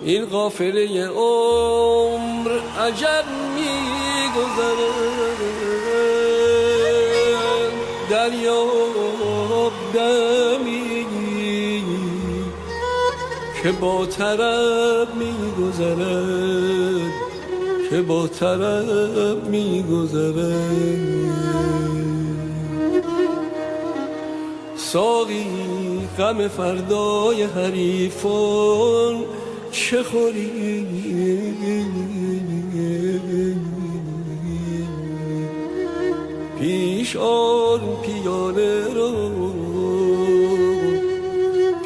این قافله عمر عجب می‌گذرد، دریاب دمی که با طرب می‌گذرد، که با طرب می‌گذرد. ساقی غم فردای حریفان چه خوری؟ پیش آر پیاله رو،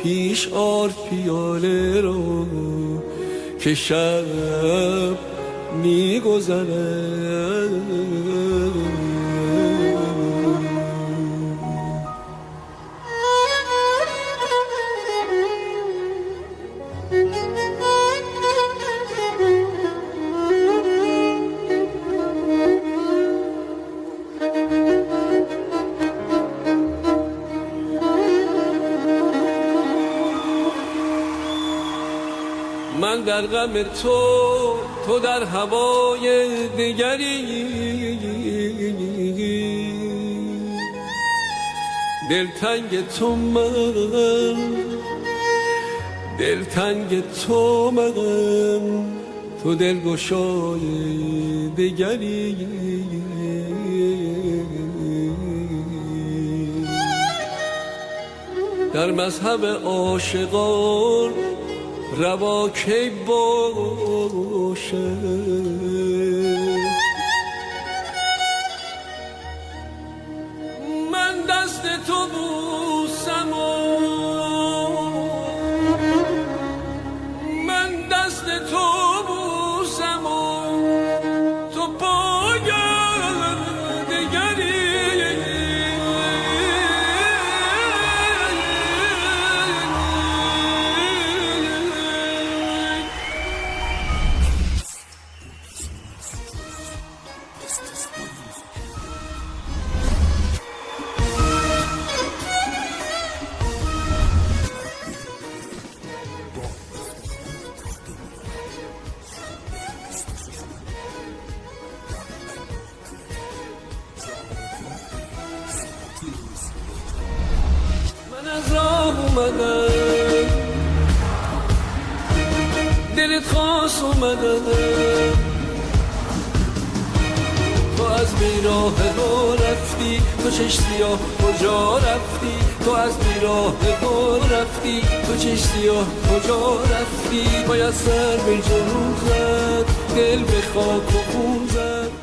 پیش آر پیاله رو که شب می‌گذرد. من در غم تو در هوای دیگری، دلتنگ تو من، دلتنگ تو من، تو دلگشای دیگری. در مذهب عاشقان روا کی باشه، من دست تو بوسم و من دست تو بوسم و تو پای دیگری. من از راه اومدم، دلت خواست اومدم، تو از بیراه دو رفتی، تو چش سیاه کجا رفتی، تو از بیراه دو رفتی، تو چش سیاه کجا رفتی. باید سر به جنون زد، دل به خاک و خون زد.